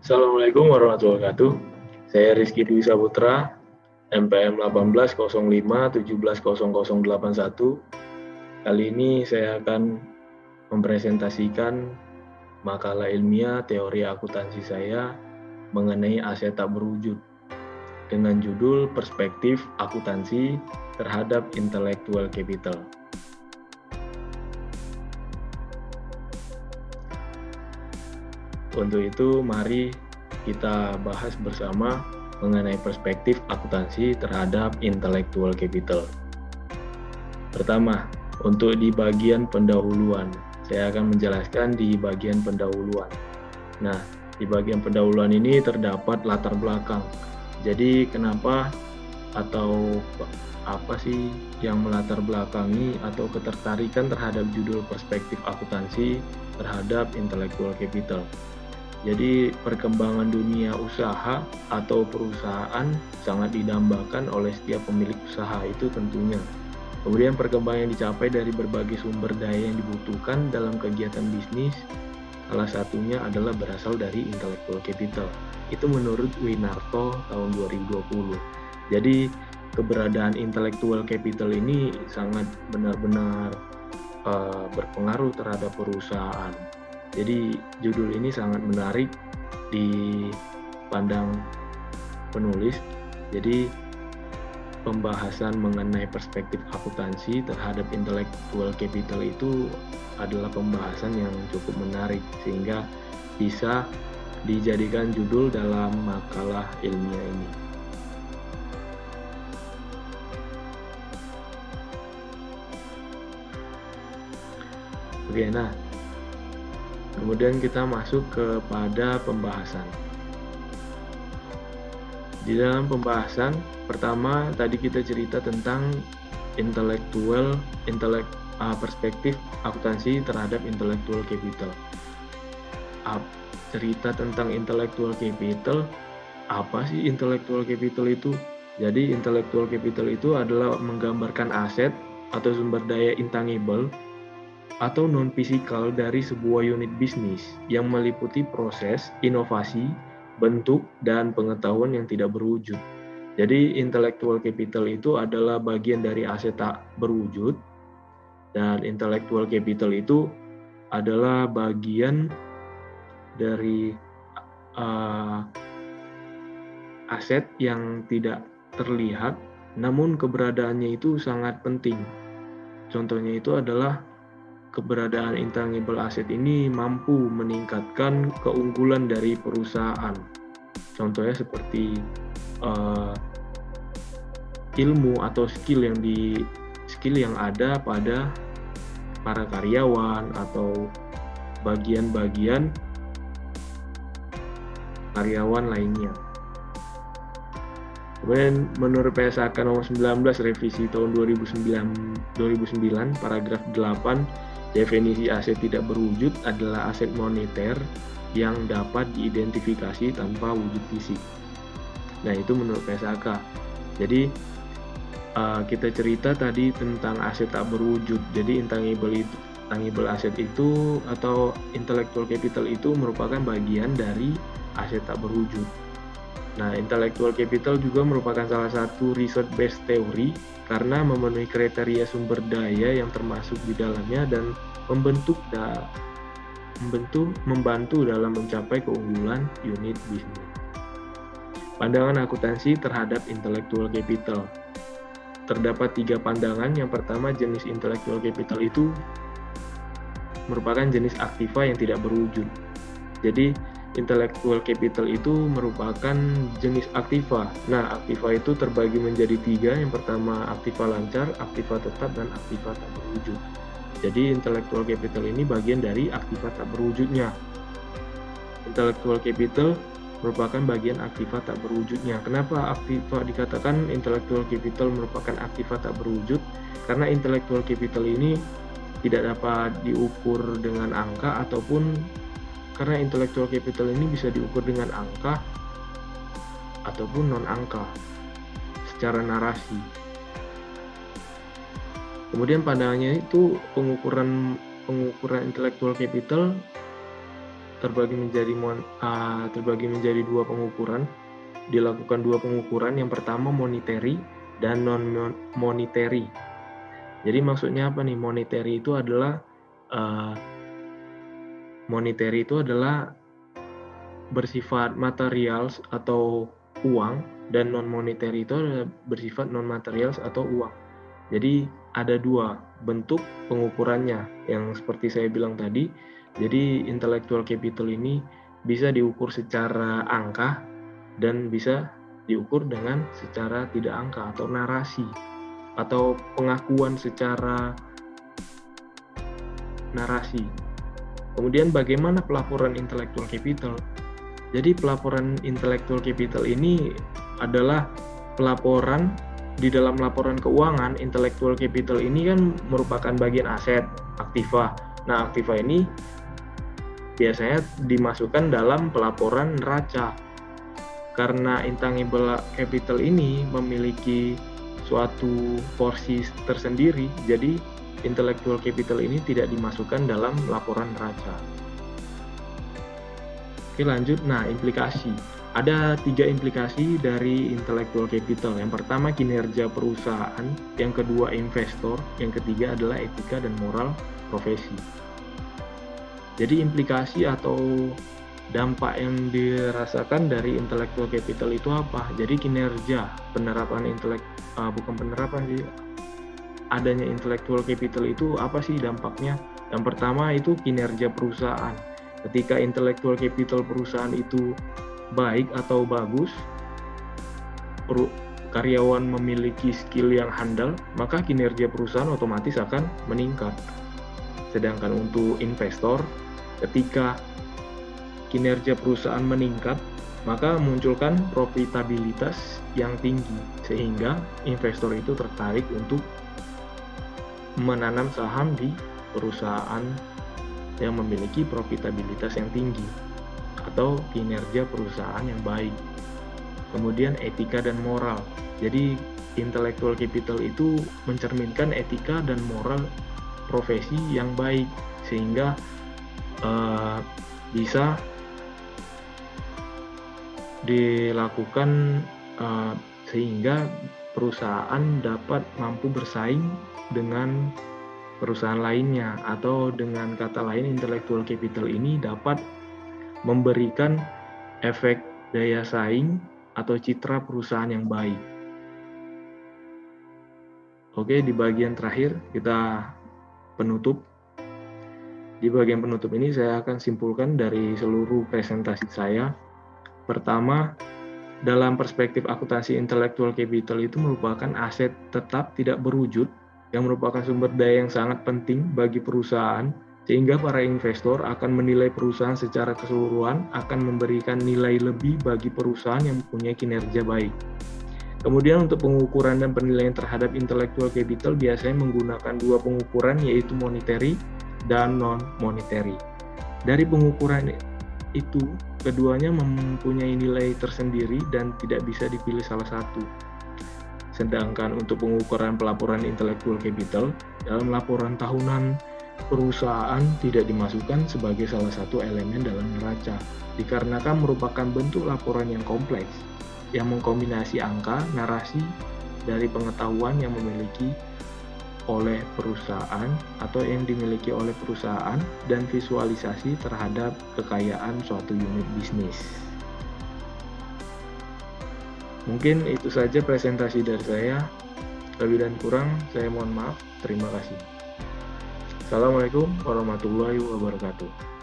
Assalamualaikum warahmatullahi wabarakatuh. Saya Rizky Dwi Saputra, MPM 1805170081. Kali ini saya akan mempresentasikan makalah ilmiah teori akuntansi saya mengenai aset tak berwujud dengan judul Perspektif Akuntansi terhadap Intellectual Capital. Untuk itu, mari kita bahas bersama mengenai perspektif akuntansi terhadap intellectual capital. Pertama, untuk di bagian pendahuluan, saya akan menjelaskan di bagian pendahuluan. Nah, di bagian pendahuluan ini terdapat latar belakang. Jadi, kenapa atau apa sih yang melatar belakangi atau ketertarikan terhadap judul perspektif akuntansi terhadap intellectual capital? Jadi perkembangan dunia usaha atau perusahaan sangat didambakan oleh setiap pemilik usaha itu tentunya. Kemudian perkembangan yang dicapai dari berbagai sumber daya yang dibutuhkan dalam kegiatan bisnis, salah satunya adalah berasal dari intellectual capital. Itu menurut Winarto tahun 2020. Jadi keberadaan intellectual capital ini sangat benar-benar berpengaruh terhadap perusahaan. Jadi judul ini sangat menarik dipandang penulis. Jadi pembahasan mengenai perspektif akuntansi terhadap intellectual capital itu adalah pembahasan yang cukup menarik sehingga bisa dijadikan judul dalam makalah ilmiah ini. Oke, nah kemudian kita masuk kepada pembahasan. Di dalam pembahasan pertama tadi kita cerita tentang perspektif akuntansi terhadap intellectual capital. Cerita tentang intellectual capital, apa sih intellectual capital itu? Jadi intellectual capital itu adalah menggambarkan aset atau sumber daya intangible atau non-fisikal dari sebuah unit bisnis yang meliputi proses, inovasi, bentuk, dan pengetahuan yang tidak berwujud. Jadi intellectual capital itu adalah bagian dari aset tak berwujud, dan intellectual capital itu adalah bagian dari aset yang tidak terlihat, namun keberadaannya itu sangat penting. Contohnya itu adalah keberadaan intangible asset ini mampu meningkatkan keunggulan dari perusahaan. Contohnya seperti ilmu atau skill yang ada pada para karyawan atau bagian-bagian karyawan lainnya. Kemudian menurut PSAK nomor 19 revisi tahun 2009 paragraf 8, definisi aset tidak berwujud adalah aset moneter yang dapat diidentifikasi tanpa wujud fisik. Nah, itu menurut PSAK. Jadi kita cerita tadi tentang aset tak berwujud. Jadi intangible aset itu atau intellectual capital itu merupakan bagian dari aset tak berwujud. Nah, intellectual capital juga merupakan salah satu research based teori karena memenuhi kriteria sumber daya yang termasuk di dalamnya dan membantu dalam mencapai keunggulan unit bisnis. Pandangan akuntansi terhadap intellectual capital. Terdapat 3 pandangan. Yang pertama, jenis intellectual capital itu merupakan jenis aktiva yang tidak berwujud. Jadi intellectual capital itu merupakan jenis aktiva. Nah, aktiva itu terbagi menjadi 3. Yang pertama aktiva lancar, aktiva tetap, dan aktiva tak berwujud. Jadi intellectual capital ini bagian dari aktiva tak berwujudnya. Intellectual capital merupakan bagian aktiva tak berwujudnya. Kenapa aktiva dikatakan intellectual capital merupakan aktiva tak berwujud? Karena intellectual capital ini tidak dapat diukur dengan angka ataupun karena intellectual capital ini bisa diukur dengan angka ataupun non-angka secara narasi. Kemudian pandangannya itu pengukuran intellectual capital terbagi menjadi dua pengukuran. Dilakukan dua pengukuran, yang pertama monetary dan non-monetary. Jadi maksudnya apa nih? Monetary itu adalah bersifat materials atau uang, dan non-monetary itu adalah bersifat non-materials atau uang. Jadi ada dua bentuk pengukurannya yang seperti saya bilang tadi. Jadi intellectual capital ini bisa diukur secara angka dan bisa diukur dengan secara tidak angka atau narasi atau pengakuan secara narasi. Kemudian bagaimana pelaporan intellectual capital? Jadi pelaporan intellectual capital ini adalah pelaporan di dalam laporan keuangan. Intellectual capital ini kan merupakan bagian aset, aktiva. Nah, aktiva ini biasanya dimasukkan dalam pelaporan neraca. Karena intangible capital ini memiliki suatu porsi tersendiri, jadi intellectual capital ini tidak dimasukkan dalam laporan neraca. Oke, lanjut. Nah, implikasi. Ada 3 implikasi dari intellectual capital. Yang pertama kinerja perusahaan, yang kedua investor, yang ketiga adalah etika dan moral profesi. Jadi implikasi atau dampak yang dirasakan dari intellectual capital itu apa? Jadi kinerja penerapan adanya intellectual capital itu apa sih dampaknya? Yang pertama itu kinerja perusahaan. Ketika intellectual capital perusahaan itu baik atau bagus, karyawan memiliki skill yang handal, maka kinerja perusahaan otomatis akan meningkat. Sedangkan untuk investor, ketika kinerja perusahaan meningkat, maka munculkan profitabilitas yang tinggi, sehingga investor itu tertarik untuk menanam saham di perusahaan yang memiliki profitabilitas yang tinggi atau kinerja perusahaan yang baik. Kemudian etika dan moral. Jadi intellectual capital itu mencerminkan etika dan moral profesi yang baik, sehingga bisa dilakukan sehingga perusahaan dapat mampu bersaing dengan perusahaan lainnya, atau dengan kata lain intellectual capital ini dapat memberikan efek daya saing atau citra perusahaan yang baik. Oke, di bagian terakhir kita penutup. Di bagian penutup ini saya akan simpulkan dari seluruh presentasi saya. Pertama, dalam perspektif akuntansi, intellectual capital itu merupakan aset tetap tidak berwujud yang merupakan sumber daya yang sangat penting bagi perusahaan, sehingga para investor akan menilai perusahaan secara keseluruhan akan memberikan nilai lebih bagi perusahaan yang mempunyai kinerja baik. Kemudian untuk pengukuran dan penilaian terhadap intellectual capital biasanya menggunakan dua pengukuran, yaitu monetary dan non-monetary. Dari pengukuran itu, keduanya mempunyai nilai tersendiri dan tidak bisa dipilih salah satu. Sedangkan untuk pengukuran pelaporan intellectual capital, dalam laporan tahunan perusahaan tidak dimasukkan sebagai salah satu elemen dalam neraca, dikarenakan merupakan bentuk laporan yang kompleks, yang mengkombinasi angka, narasi, dari pengetahuan yang dimiliki oleh perusahaan atau yang dimiliki oleh perusahaan, dan visualisasi terhadap kekayaan suatu unit bisnis. Mungkin itu saja presentasi dari saya. Lebih dan kurang saya mohon maaf. Terima kasih. Assalamualaikum warahmatullahi wabarakatuh.